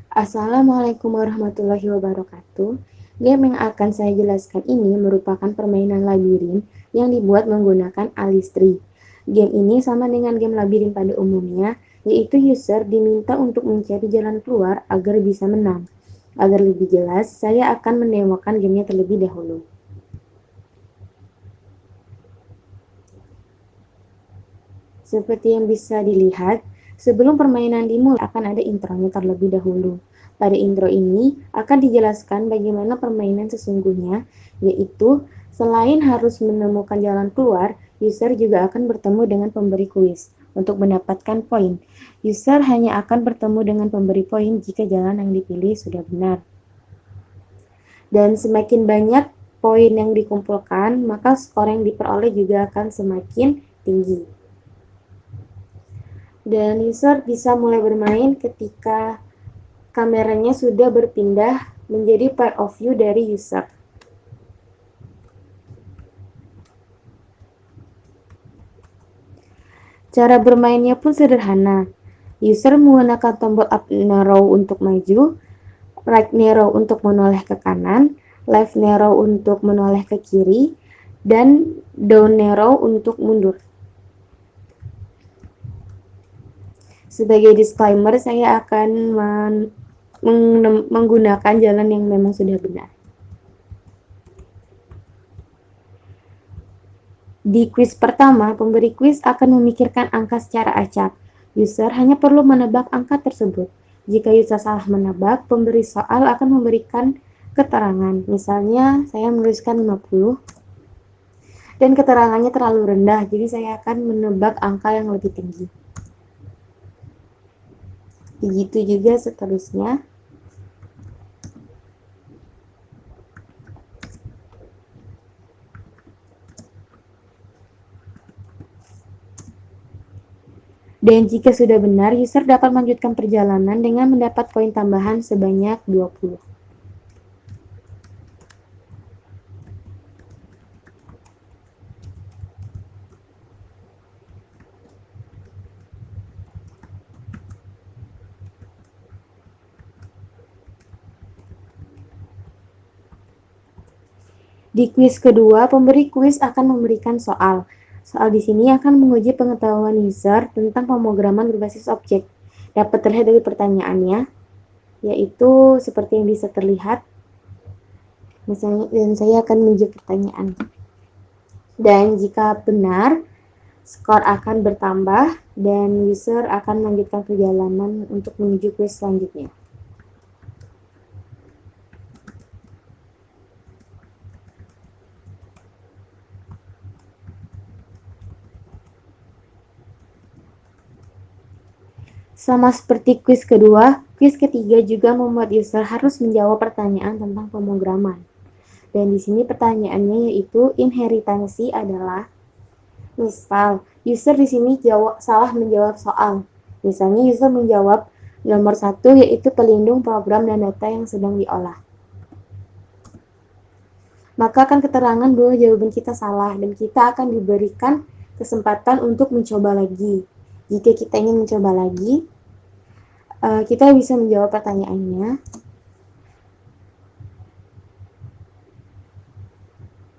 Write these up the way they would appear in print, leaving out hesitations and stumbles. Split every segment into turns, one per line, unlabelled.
Assalamualaikum warahmatullahi wabarakatuh. Game yang akan saya jelaskan ini merupakan permainan labirin yang dibuat menggunakan Alistri. Game ini sama dengan game labirin pada umumnya, yaitu user diminta untuk mencari jalan keluar agar bisa menang. Agar lebih jelas, saya akan mendemokan gamenya terlebih dahulu. Seperti yang bisa dilihat, sebelum permainan dimulai akan ada intronya terlebih dahulu. Pada intro ini akan dijelaskan bagaimana permainan sesungguhnya, yaitu selain harus menemukan jalan keluar, user juga akan bertemu dengan pemberi kuis untuk mendapatkan poin. User hanya akan bertemu dengan pemberi poin jika jalan yang dipilih sudah benar. Dan semakin banyak poin yang dikumpulkan, maka skor yang diperoleh juga akan semakin tinggi. Dan user bisa mulai bermain ketika kameranya sudah berpindah menjadi point of view dari user. Cara bermainnya pun sederhana. User menggunakan tombol up arrow untuk maju, right arrow untuk menoleh ke kanan, left arrow untuk menoleh ke kiri, dan down arrow untuk mundur. Sebagai disclaimer, saya akan menggunakan jalan yang memang sudah benar. Di kuis pertama, pemberi kuis akan memikirkan angka secara acak. User hanya perlu menebak angka tersebut. Jika user salah menebak, pemberi soal akan memberikan keterangan. Misalnya, saya menuliskan 50 dan keterangannya terlalu rendah, jadi saya akan menebak angka yang lebih tinggi. Begitu juga seterusnya. Dan jika sudah benar, user dapat melanjutkan perjalanan dengan mendapat poin tambahan sebanyak 20. Di kuis kedua, pemberi kuis akan memberikan soal. Soal di sini akan menguji pengetahuan user tentang pemrograman berbasis objek. Dapat terlihat dari pertanyaannya, yaitu seperti yang bisa terlihat. Misalnya, dan saya akan menunjuk pertanyaan. Dan jika benar, skor akan bertambah dan user akan melanjutkan perjalanan untuk menuju kuis selanjutnya. Sama seperti kuis kedua, kuis ketiga juga membuat user harus menjawab pertanyaan tentang pemrograman. Dan di sini pertanyaannya yaitu inheritansi adalah, misal user di sini salah menjawab soal. Misalnya user menjawab nomor 1 yaitu pelindung program dan data yang sedang diolah. Maka akan keterangan bahwa jawaban kita salah dan kita akan diberikan kesempatan untuk mencoba lagi. Jika kita ingin mencoba lagi, kita bisa menjawab pertanyaannya.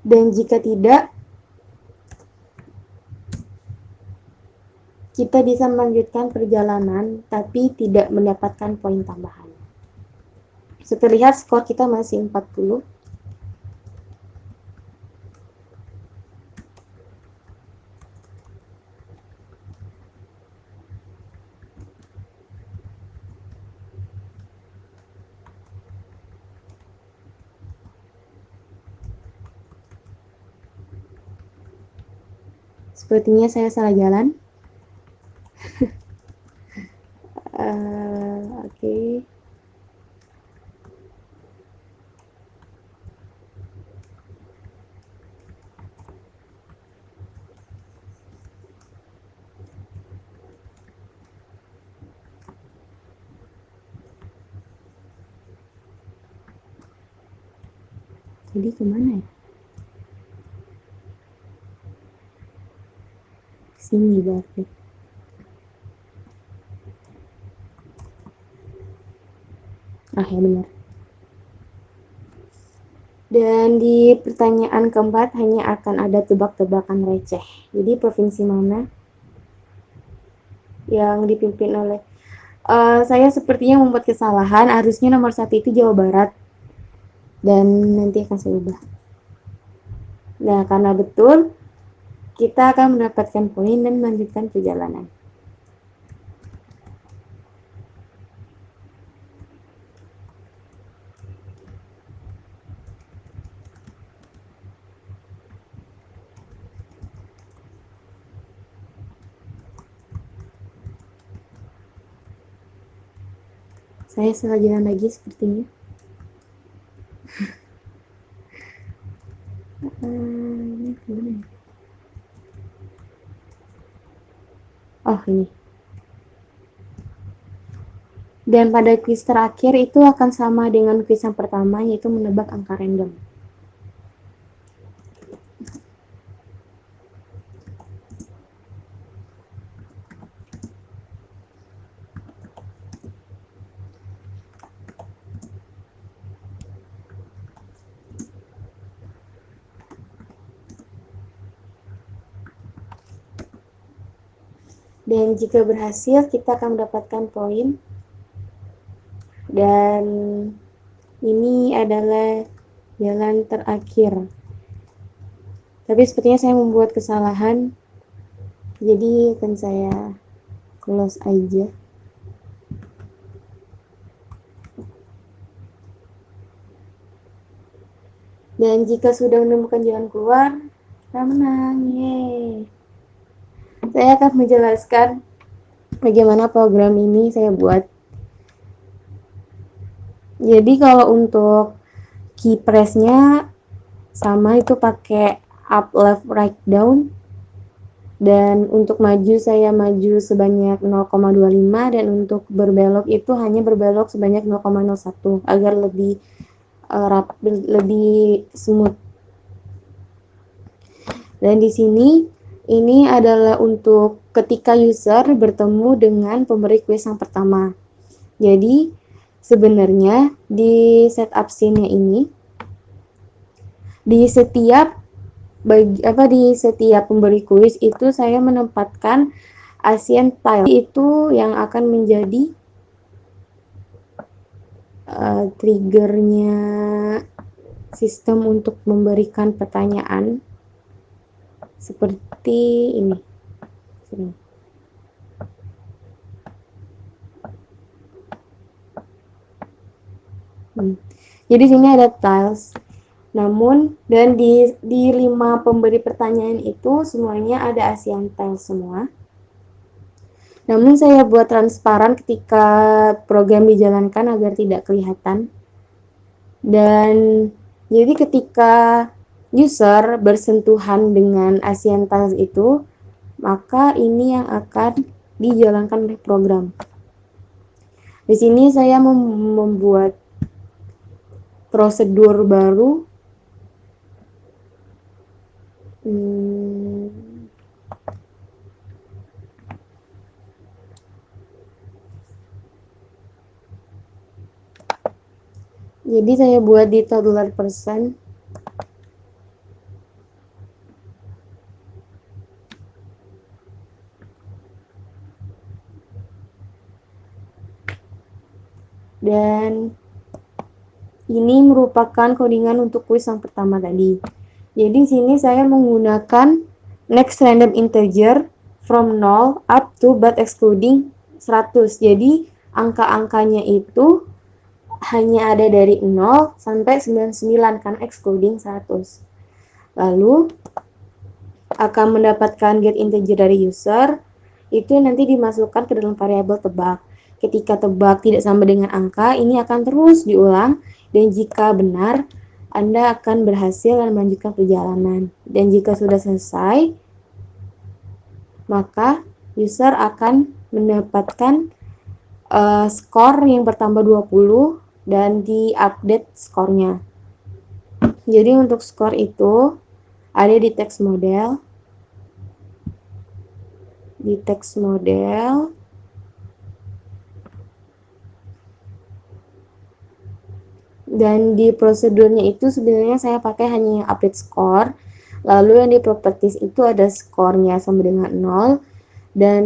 Dan jika tidak, kita bisa melanjutkan perjalanan tapi tidak mendapatkan poin tambahan. Seperti lihat skor kita masih 40. Sepertinya saya salah jalan. Oke. Jadi kemana ya? Sini berarti. Ya benar. Dan di pertanyaan keempat hanya akan ada tebak-tebakan receh. Jadi provinsi mana yang dipimpin oleh saya sepertinya membuat kesalahan. Harusnya nomor 1 itu Jawa Barat. Dan nanti akan saya ubah. Nah, karena betul, kita akan mendapatkan poin dan melanjutkan perjalanan. Saya salah jalan lagi sepertinya. Oh, ini. Dan pada kuis terakhir itu akan sama dengan kuis yang pertama, yaitu menebak angka random. Dan jika berhasil, kita akan mendapatkan poin. Dan ini adalah jalan terakhir. Tapi sepertinya saya membuat kesalahan, jadi akan saya close aja. Dan jika sudah menemukan jalan keluar, kita menang. Yeay. Saya akan menjelaskan bagaimana program ini saya buat. Jadi kalau untuk key press-nya sama, itu pakai up, left, right, down. Dan untuk maju saya maju sebanyak 0,25, dan untuk berbelok itu hanya berbelok sebanyak 0,01 agar lebih lebih smooth. Dan di sini ini adalah untuk ketika user bertemu dengan pemberi kuis yang pertama. Jadi sebenarnya di setup scene-nya ini di setiap pemberi kuis itu saya menempatkan Asian tile itu yang akan menjadi triggernya sistem untuk memberikan pertanyaan seperti ini. Jadi sini ada tiles. Namun dan di 5 pemberi pertanyaan itu semuanya ada Asian tiles semua. Namun saya buat transparan ketika program dijalankan agar tidak kelihatan. Dan jadi ketika user bersentuhan dengan Asian tiles itu, maka ini yang akan dijalankan oleh program. Di sini saya membuat prosedur baru. Jadi saya buat di tabular persen. Dan ini merupakan codingan untuk kuis yang pertama tadi. Jadi sini saya menggunakan next random integer from 0 up to but excluding 100. Jadi angka-angkanya itu hanya ada dari 0 sampai 99 kan, excluding 100. Lalu akan mendapatkan get integer dari user, itu nanti dimasukkan ke dalam variabel tebak. Ketika tebak tidak sama dengan angka, ini akan terus diulang, dan jika benar, Anda akan berhasil dan melanjutkan perjalanan. Dan jika sudah selesai, maka user akan mendapatkan skor yang bertambah 20 dan di-update skornya. Jadi untuk skor itu ada di text model. Di text model Dan di prosedurnya itu sebenarnya saya pakai hanya yang update score. Lalu yang di properties itu ada skornya sama dengan 0 dan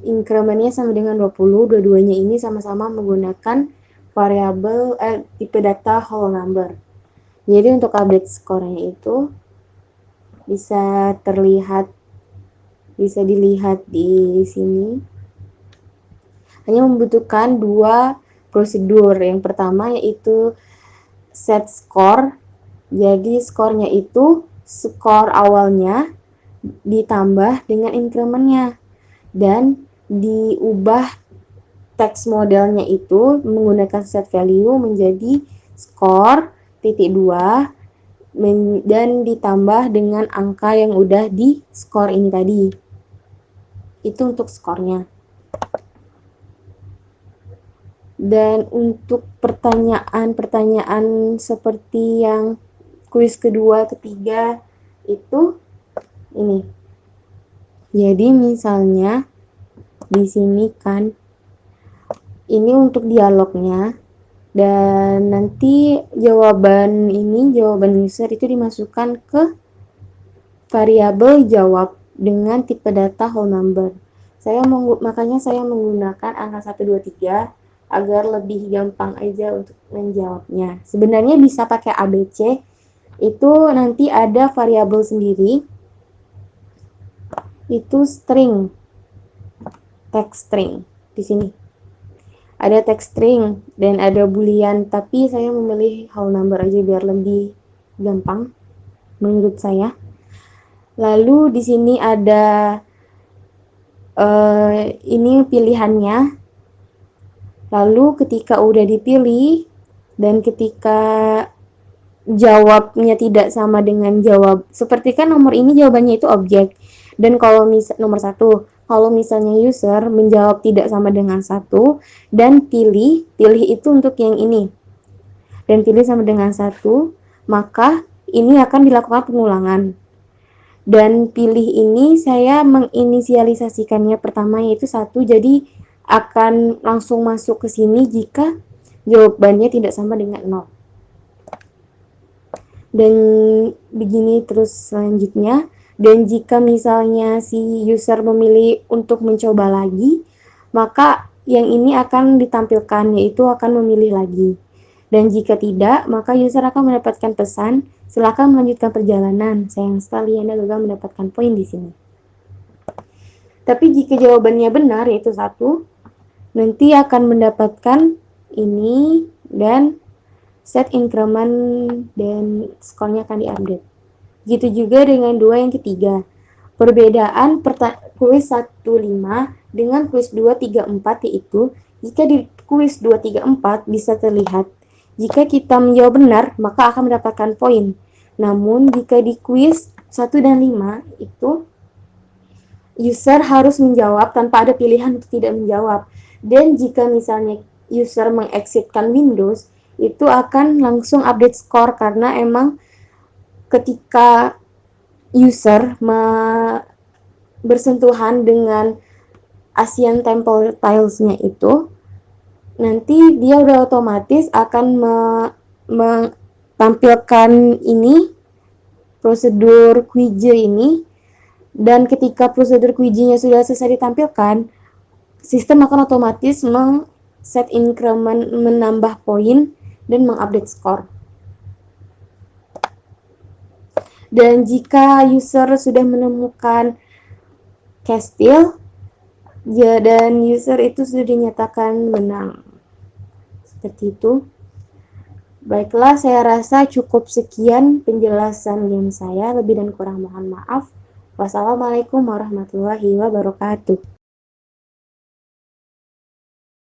incrementnya sama dengan 20. Dua-duanya ini sama-sama menggunakan variabel tipe data whole number. Jadi untuk update skornya itu bisa dilihat di sini. Hanya membutuhkan dua prosedur. Yang pertama yaitu set score. Jadi skornya itu skor awalnya ditambah dengan incrementnya dan diubah text modelnya itu menggunakan set value menjadi skor titik 2 dan ditambah dengan angka yang udah di skor ini tadi. Itu untuk skornya. Dan untuk pertanyaan-pertanyaan seperti yang kuis kedua, ketiga itu ini. Jadi misalnya di sini kan ini untuk dialognya dan nanti jawaban user itu dimasukkan ke variabel jawab dengan tipe data whole number. Makanya saya menggunakan angka 1, 2, 3 agar lebih gampang aja untuk menjawabnya. Sebenarnya bisa pakai ABC, itu nanti ada variabel sendiri, itu string, text string di sini. Ada text string dan ada boolean, tapi saya memilih whole number aja biar lebih gampang menurut saya. Lalu di sini ada ini pilihannya. Lalu ketika udah dipilih dan ketika jawabnya tidak sama dengan jawab, seperti kan nomor ini jawabannya itu objek. Dan kalau nomor 1, kalau misalnya user menjawab tidak sama dengan 1 dan pilih itu untuk yang ini. Dan pilih sama dengan 1, maka ini akan dilakukan pengulangan. Dan pilih ini saya menginisialisasikannya pertama yaitu 1, jadi akan langsung masuk ke sini jika jawabannya tidak sama dengan 0. Dan begini terus selanjutnya. Dan jika misalnya si user memilih untuk mencoba lagi, maka yang ini akan ditampilkan, yaitu akan memilih lagi. Dan jika tidak, maka user akan mendapatkan pesan, silakan melanjutkan perjalanan. Sayang sekali Anda gagal mendapatkan poin di sini. Tapi jika jawabannya benar, yaitu 1, nanti akan mendapatkan ini dan set increment dan skornya akan diupdate. Gitu juga dengan 2 yang ketiga. Perbedaan kuis 1-5 dengan kuis 2-3-4 yaitu jika di kuis 2-3-4 bisa terlihat jika kita menjawab benar maka akan mendapatkan poin. Namun jika di kuis 1 dan 5 itu user harus menjawab tanpa ada pilihan untuk tidak menjawab. Dan jika misalnya user mengexitkan Windows, itu akan langsung update skor karena emang ketika user bersentuhan dengan ASEAN Temple Tiles-nya itu, nanti dia udah otomatis akan menampilkan ini prosedur kuije ini, dan ketika prosedur kuijinya sudah selesai ditampilkan, sistem akan otomatis set increment, menambah poin dan mengupdate skor. Dan jika user sudah menemukan Castile ya, dan user itu sudah dinyatakan menang. Seperti itu. Baiklah, saya rasa cukup sekian penjelasan game saya. Lebih dan kurang mohon maaf. Wassalamualaikum warahmatullahi wabarakatuh.